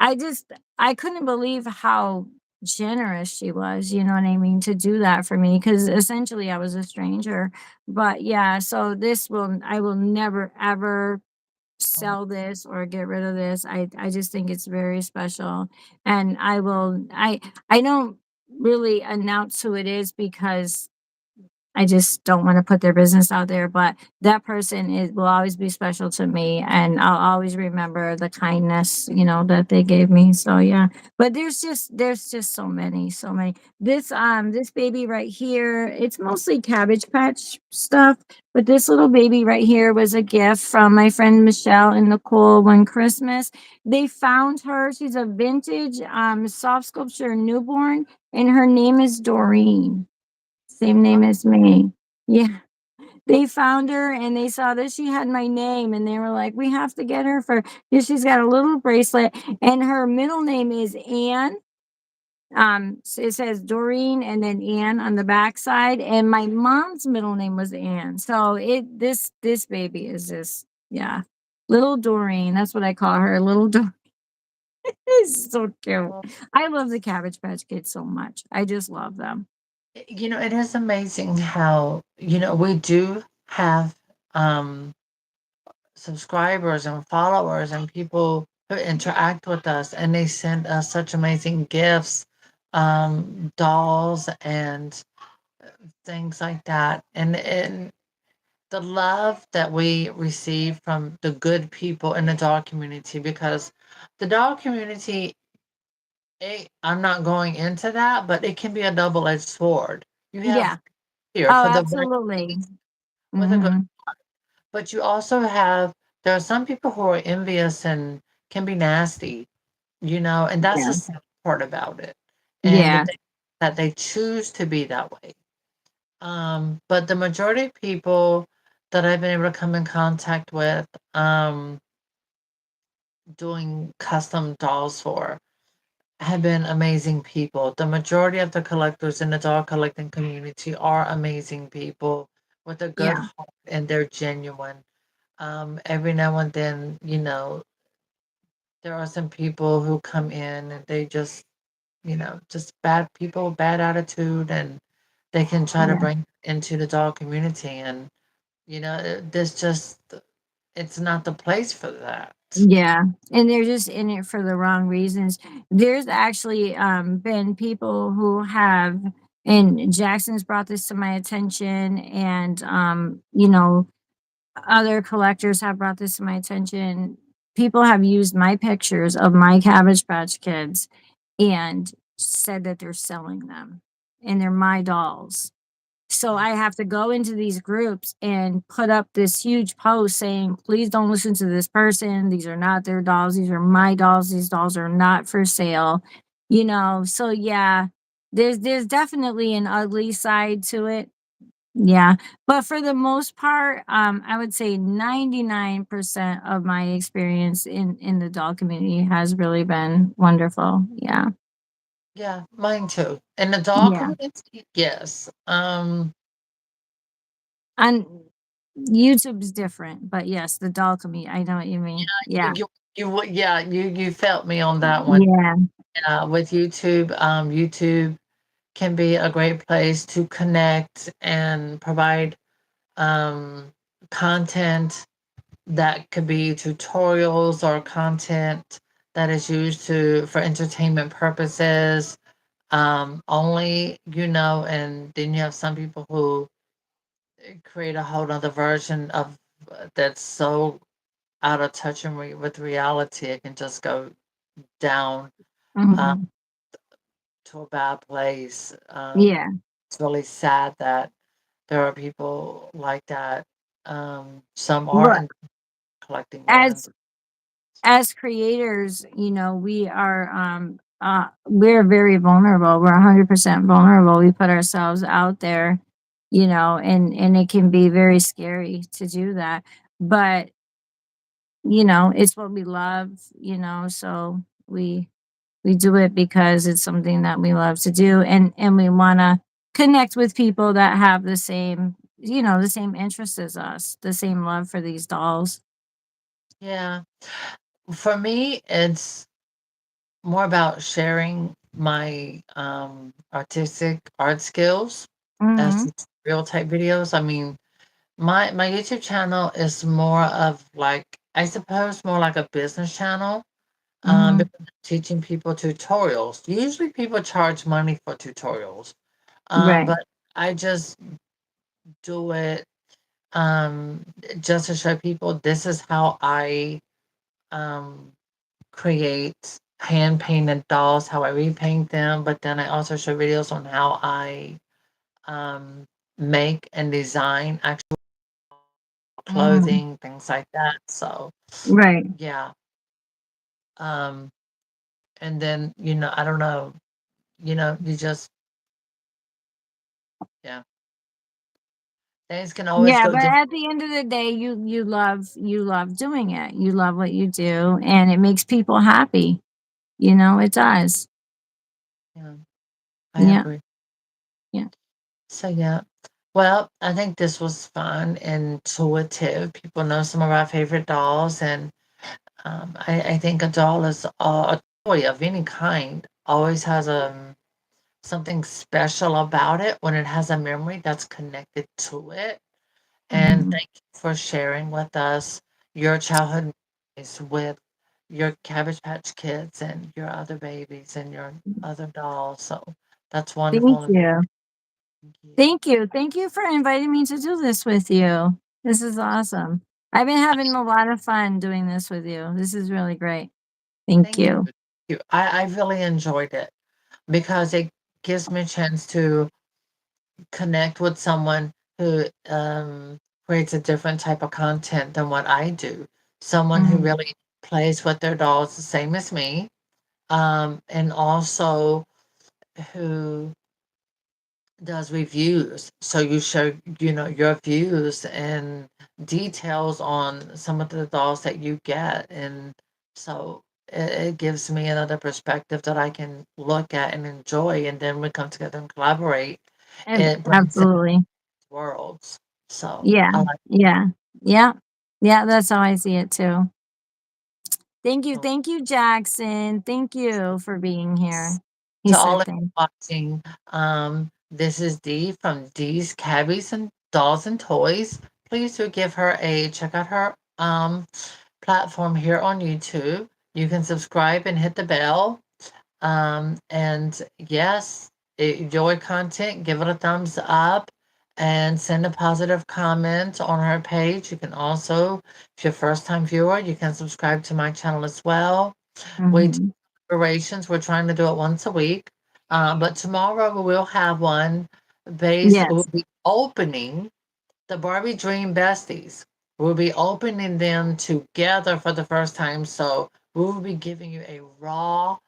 I just I couldn't believe how generous she was, you know what I mean, to do that for me, because essentially I was a stranger. But yeah, so this will I will never ever Oh, sell this or get rid of this. I just think it's very special, and I don't really announce who it is because I just don't want to put their business out there, but that person is will always be special to me, and I'll always remember the kindness, you know, that they gave me. So yeah, but there's just so many, so many. This baby right here, it's mostly Cabbage Patch stuff, but this little baby right here was a gift from my friend Michelle and Nicole one Christmas. They found her. She's a vintage soft sculpture newborn, and her name is Doreen. Same name as me. Yeah. They found her and they saw that she had my name and they were like, "We have to get her for," because she's got a little bracelet and her middle name is Anne. It says Doreen and then Anne on the backside. And my mom's middle name was Anne. So this baby is just yeah. Little Doreen. That's what I call her. Little Doreen is so cute. well, I love the Cabbage Patch Kids so much. I just love them. it is amazing how, we do have subscribers and followers and people who interact with us, and they send us such amazing gifts, dolls and things like that. And the love that we receive from the good people in the dog community, because the dog community, I'm not going into that, but it can be a double-edged sword. You have Yeah. here Oh, for the very absolutely. with a good, Mhm. but you also have there are some people who are envious and can be nasty, and that's the Yeah. sad part about it. And the Yeah. thing that they choose to be that way. But the majority of people that I've been able to come in contact with, doing custom dolls for, have been amazing people. The majority of the collectors in the dog collecting community are amazing people with a good Yeah. heart, and they're genuine. Every now and then, there are some people who come in and they just bad people, bad attitude, and they can try to Yeah. bring into the dog community. And, there's just, it's not the place for that. Yeah. And they're just in it for the wrong reasons. There's actually been people who have and Jackson's brought this to my attention and you know, other collectors have brought this to my attention. People have used my pictures of my Cabbage Patch Kids and said that they're selling them and they're my dolls. So I have to go into these groups and put up this huge post saying, please don't listen to this person. These are not their dolls. These are my dolls. These dolls are not for sale. You know, so yeah, there's definitely an ugly side to it. Yeah. But for the most part, I would say 99% of my experience in the doll community has really been wonderful. Yeah. Yeah, mine too. In the dog Yeah. community, yes. And YouTube's different, but yes, the doll community, I know what you mean. Yeah. Yeah, you felt me on that one. Yeah. With YouTube, YouTube can be a great place to connect and provide um, content that could be tutorials or content that is used to for entertainment purposes only, and then you have some people who create a whole other version of that's so out of touch with reality, it can just go down uh, Mhm. to a bad place. Yeah. It's really sad that there are people like that. Some are But in collecting land. as as creators, we're very vulnerable. We're 100% vulnerable. We put ourselves out there, and it can be very scary to do that. But, it's what we love, so we do it because it's something that we love to do, and we want to connect with people that have the same interests as us, the same love for these dolls. Yeah. For me, it's more about sharing my artistic art skills as Mhm. real type videos. I mean, my YouTube channel is more of like, I suppose, more like a business channel. Mhm. Because I'm teaching people tutorials. Usually people charge money for tutorials. Right. But I just do it um just to show people this is how I um create hand painted dolls, how I repaint them, but then I also show videos on how I um make and design actual Mhm. clothing, things like that. So Right. yeah. Um and then, I don't know, you just, yeah, things can always Yeah, go but different. at the end of the day, you love doing it. You love what you do, and it makes people happy. It does. Yeah, I Yeah. agree. Yeah. So yeah. Well, I think this was fun and intuitive. People know some of our favorite dolls, and I think a doll is a toy of any kind always has something special about it when it has a memory that's connected to it. And Mhm. thank you for sharing with us your childhood memories with your Cabbage Patch Kids and your other babies and your other dolls. So that's Thank wonderful. And you. thank you. Thank you. Thank you for inviting me to do this with you. This is awesome. I've been having a lot of fun doing this with you. This is really great. Thank Thank you. you. Thank you. I really enjoyed it because it gives me a chance to connect with someone who creates a different type of content than what I do. Someone who Mhm. really plays with their dolls the same as me, and also who does reviews. So you share, your views and details on some of the dolls that you get. And so it gives me another perspective that I can look at and enjoy. And then we come together and collaborate. It brings in Absolutely. worlds. So Yeah. I like Yeah. Yeah. Yeah. That's how I see it too. Thank you. it. Thank you, Jackson. Thank you for being here. He To all said of you thank. watching, this is Dee from Dee's Cabbies and Dolls and Toys. Please do give her a check out her platform here on YouTube. You can subscribe and hit the bell. And yes, enjoy content, give it a thumbs up, and send a positive comment on her page. You can also, if you're a first time viewer, you can subscribe to my channel as well. We do Mhm. collaborations. We're trying to do it once a week. But tomorrow we will have one we'll Yes. be opening the Barbie Dream Besties. We'll be opening them together for the first time. So we will be giving you a raw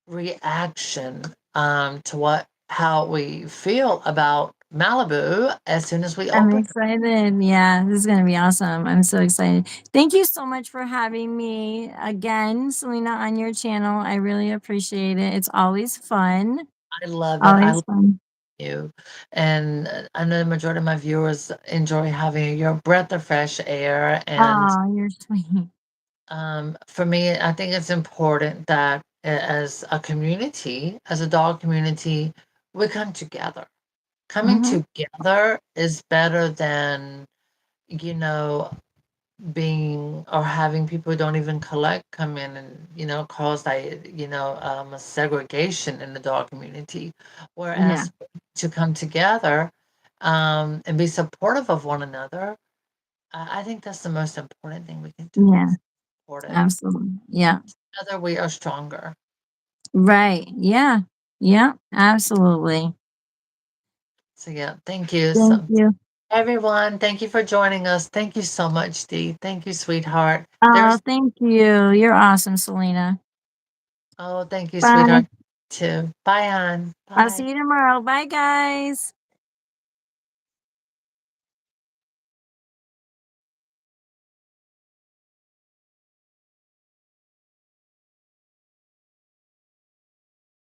reaction to how we feel about Malibu as soon as we I'm open. excited. Yeah, this is going to be awesome. I'm so excited. Thank you so much for having me again, Selena, on your channel. I really appreciate it. It's always fun. I love it. I Always love fun. you. And I know the majority of my viewers enjoy having your breath of fresh air. And Oh, you're sweet. for me, I think it's important that as a community, as a dog community, we come together. Coming Hmm. together is better than, you know, being or having people who don't even collect come in and cause like a segregation in the dog community, Yeah. whereas to come together and be supportive of one another. I think that's the most important thing we can do, Yeah. supportive. Absolutely. Yeah. Together we are stronger. Right. Yeah. Yeah. Absolutely. So yeah, thank you. Thank So you. everyone, thank you for joining us. Thank you so much, Dee. Thank you, sweetheart. Oh, There's thank you. You're awesome, Selena. Oh, thank you, Bye. sweetheart, too. Bye, hon. I'll see Bye. you tomorrow. Bye, guys.